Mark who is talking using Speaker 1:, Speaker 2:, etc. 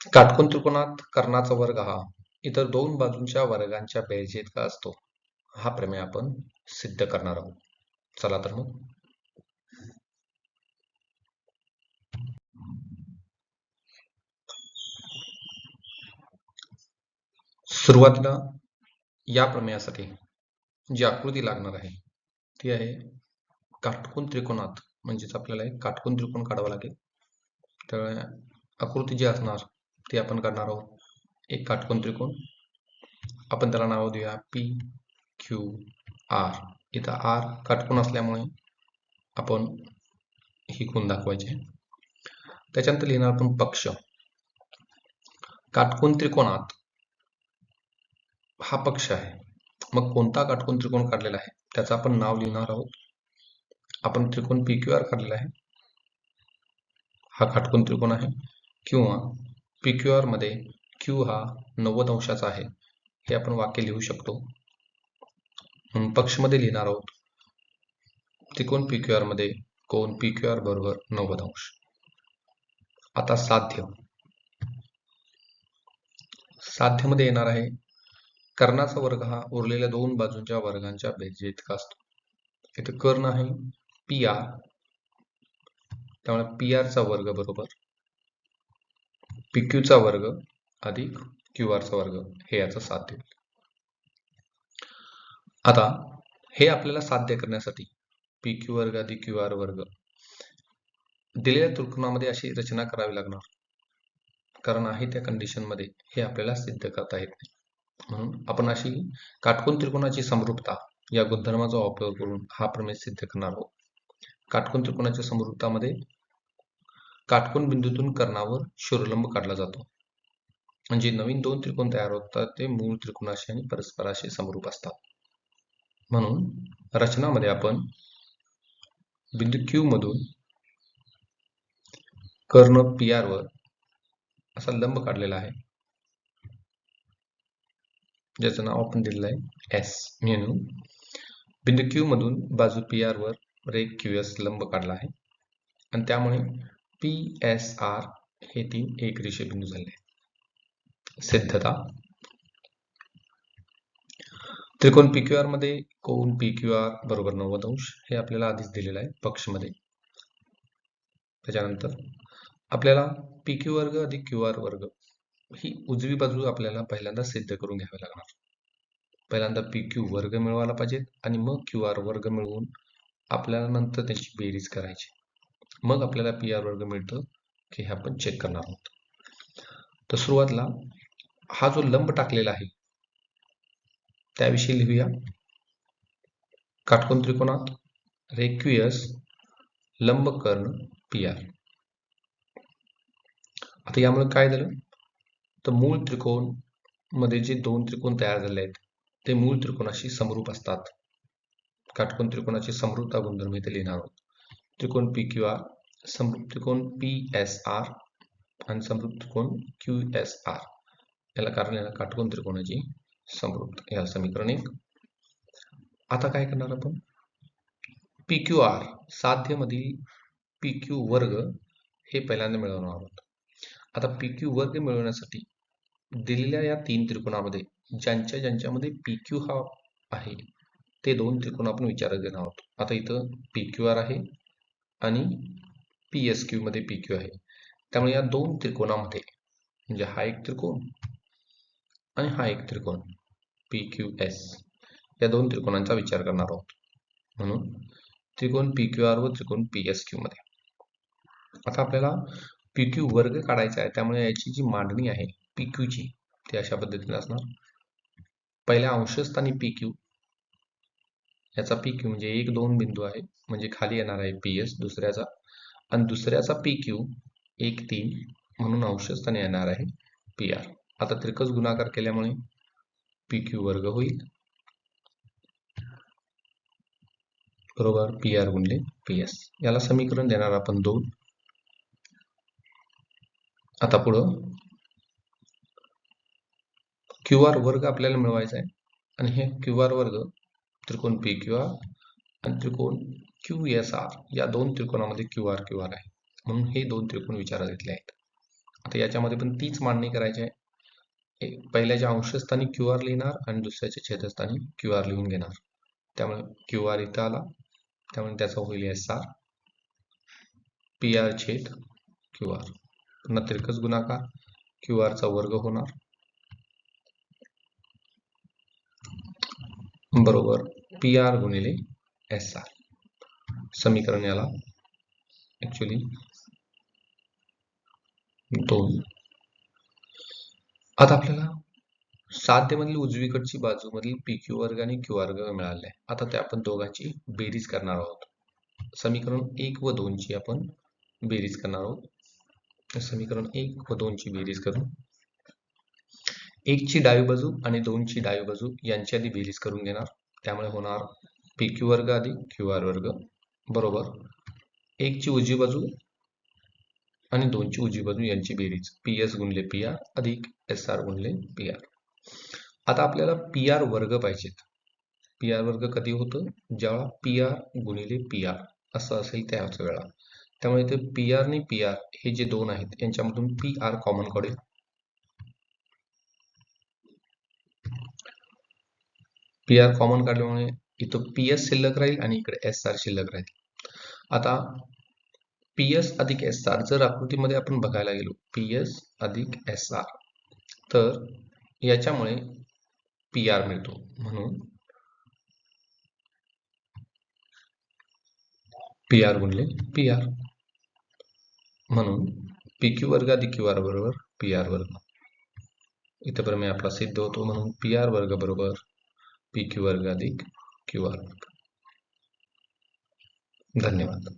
Speaker 1: काटकोन त्रिकोणात कर्णाचा वर्ग हा इतर दोन बाजूंच्या वर्गांच्या बेरजेइतका असतो. हा प्रमेय आपण सिद्ध करणार आहोत. चला तर मग सुरुवातीला या प्रमेयासाठी जी आकृती लागणार आहे ती आहे काटकोन त्रिकोणात, म्हणजेच आपल्याला एक काटकोन त्रिकोण काढावा लागेल. तर आकृती जी असणार ती आपण काढणार आहोत. एक काटकोन त्रिकोण, आपण त्याला नाव देऊया पी क्यू आर. इथं आर काटकोन असल्यामुळे आपण ही खूण दाखवायची. त्याच्यानंतर लिहिणार आपण पक्ष. काटकोन त्रिकोणात हा पक्ष आहे. मग कोणता काटकोन त्रिकोण काढलेला आहे त्याचं आपण नाव लिहिणार आहोत. आपण त्रिकोण पी क्यू आर काढलेला आहे, हा काटकोन त्रिकोण आहे. किंवा पी क्यू आर मध्ये क्यू हा 90 अंशाचा आहे हे आपण वाक्य लिहू शकतो. म्हणून पक्षमध्ये लिहिणार आहोत त्रिकोण पी क्यू आर मध्ये कोन पी क्यू आर बरोबर 90 अंश. आता साध्य. साध्यमध्ये येणार आहे कर्णाचा वर्ग हा उरलेल्या दोन बाजूंच्या वर्गांच्या बेरजेइतका असतो. इथे कर्ण आहे पी आर, त्यामुळे पी आर चा वर्ग बरोबर पी क्यू चा वर्ग अधिक क्यू आर चा वर्ग, हे याचं साध्य. आता हे आपल्याला साध्य करण्यासाठी पी क्यू वर्ग अधिक क्यू आर वर्ग दिलेल्या त्रिकोणामध्ये अशी रचना करावी लागणार, कारण आहे त्या कंडिशन मध्ये हे आपल्याला सिद्ध करता येत नाही. म्हणून आपण अशी काटकोन त्रिकोणाची समरूपता या गुणधर्माचा वापर करून हा प्रमेय सिद्ध करणार आहोत. काटकोन त्रिकोणाच्या समरूपतामध्ये काटकोन बिंदूतून कर्णावर शिरोलंब काढला जातो. म्हणजे नवीन दोन त्रिकोण तयार होतात ते मूळ त्रिकोणाशी आणि परस्पराशी समरूप असतात. म्हणून रचनामध्ये आपण बिंदू क्यू मधून कर्ण पी आर वर असा लंब काढलेला आहे, ज्याचं नाव आपण दिलेलं आहे एस म्हणून. बिंदू क्यू मधून बाजू पी आर वर एक क्यू एस लंब काढला आहे आणि त्यामुळे पी एस आर हे तीन एकरेषीय बिंदू झाले. सिद्धता. त्रिकोण पी क्यू आर मध्ये कोन पी क्यू आर बरोबर 90 अंश हे आपल्याला आधीच दिलेलं आहे पक्षमध्ये. त्याच्यानंतर आपल्याला पी क्यू वर्ग अधिक क्यू आर वर्ग ही उजवी बाजू आपल्याला पहिल्यांदा सिद्ध करून घ्यावी लागणार. पहिल्यांदा पी क्यू वर्ग मिळवायला पाहिजेत आणि मग क्यू आर वर्ग मिळवून आपल्याला नंतर त्याची बेरीज करायची. मग आपल्याला पी आर वर्ग मिळतं की हे आपण चेक करणार आहोत. तर सुरुवातीला हा जो लंब टाकलेला आहे त्याविषयी लिहूया. काटकोन त्रिकोणात रेक्वियस लंब कर्ण पी आर. आता यामुळे काय झालं, तर मूळ त्रिकोण मध्ये जे दोन त्रिकोण तयार झाले आहेत ते मूळ त्रिकोणाशी समरूप असतात. काटकोन त्रिकोणाची समरूपता गुणधर्म इथे लिहिणार आहोत. त्रिकोण पी क्यू आर, समरूप त्रिकोण पी एस आर आणि समरूप त्रिकोण क्यू एस आर, याला कारण आहे काटकोन त्रिकोणाची समरूपता. या समीकरण 1. आता काय करणार आपण, पी क्यू आर साध्य मधील पी क्यू वर्ग हे पहिल्यांदा मिळवणार आहोत. आता पी क्यू वर्ग मिळवण्यासाठी दिलेल्या या तीन त्रिकोणामध्ये ज्यांच्यामध्ये पी क्यू हा आहे ते दोन त्रिकोण आपण विचारात घेणार आहोत. आता इथं पी क्यू आर आहे आणि पी एस क्यू मध्ये पी क्यू आहे, त्यामुळे या दोन त्रिकोणामध्ये म्हणजे हा एक त्रिकोण आणि हा एक त्रिकोण पी क्यू एस, या दोन त्रिकोणांचा विचार करणार आहोत. म्हणून त्रिकोण पी क्यू आर व त्रिकोण पी एस क्यू मध्ये आता आपल्याला पी क्यू वर्ग काढायचा आहे, त्यामुळे याची जी मांडणी आहे पी क्यू ची ती अशा पद्धतीने असणार. पहिल्या अंशस्थानी पी क्यू, याचा पी क्यू म्हणजे 1 2 बिंदू आहे म्हणजे खाली येणार आहे पी एस दुसऱ्याचा, आणि दुसऱ्याचा पी क्यू 1 3 म्हणून अंशस्थानी येणार आहे पी आर. आता त्रिकस गुणाकार केल्यामुळे पी क्यू वर्ग होईल बरोबर पी आर गुणिले पी एस. याला समीकरण देणार आपण 2. आता पुढं क्यू आर वर्ग आपल्याला मिळवायचा आहे आणि हे क्यू आर वर्ग त्रिकोण पी क्यू आर आणि त्रिकोण क्यू एस आर या दोन त्रिकोणामध्ये क्यू आर आहे, म्हणून हे दोन त्रिकोण विचारात घेतले आहेत. आता याच्यामध्ये पण तीच मांडणी करायची आहे. पहिल्याच्या अंशस्थानी क्यू आर लिहिणार आणि दुसऱ्याच्या छेदस्थानी क्यू आर लिहून घेणार. त्यामुळे क्यू आर इथं आला, त्यामुळे त्याचा होईल एस आर, पी आर छेद क्यू आर. पुन्हा तिरकस गुणाकार, क्यू आरचा वर्ग होणार बरोबर पी आर गुणिले एस आर. समीकरण याला ऍक्च्युली 2. आता आपल्याला साध्यमधील उजवीकडची बाजूमधील पी क्यू वर्ग आणि क्यू वर्ग मिळाले आहे. आता त्या आपण दोघांची बेरीज करणार आहोत. समीकरण 1 व 2 ची आपण बेरीज करणार आहोत. समीकरण 1 व 2 ची बेरीज करू. 1 ची डावी बाजू आणि 2 ची डावी बाजू यांची आधी बेरीज करून घेणार. त्यामुळे होणार पी क्यू वर्ग अधिक क्यू आर वर्ग बरोबर 1 ची उजवी बाजू आणि 2 ची उजवी बाजू यांची बेरीज पी एस गुणिले पी आर अधिक एस आर गुणिले पी आर. आता आपल्याला पी आर वर्ग पाहिजेत. पी आर वर्ग कधी होतं? जेव्हा पी आर गुणिले पी आर असं असेल त्याच वेळा. त्यामुळे इथे पी आर आणि पी आर हे जे दोन आहेत यांच्यामधून पी आर कॉमन काढूया. पी आर कॉमन काढल्यामुळे इथं पी एस शिल्लक राहील आणि इकडे एस आर शिल्लक राहील. आता पी एस अधिक एस आर जर आकृतीमध्ये आपण बघायला गेलो पी एस अधिक एस आर तर याच्यामुळे पी आर मिळतो. म्हणून पी आर गुणिले पी आर म्हणून पी क्यू वर्ग अधिक क्यू आर बरोबर पी आर वर्ग. इथपर्यंत मी आपला सिद्ध होतो. म्हणून पी आर वर्ग बरोबर पी क्यू वर्ग अधिक क्यू आर वर्ग. धन्यवाद.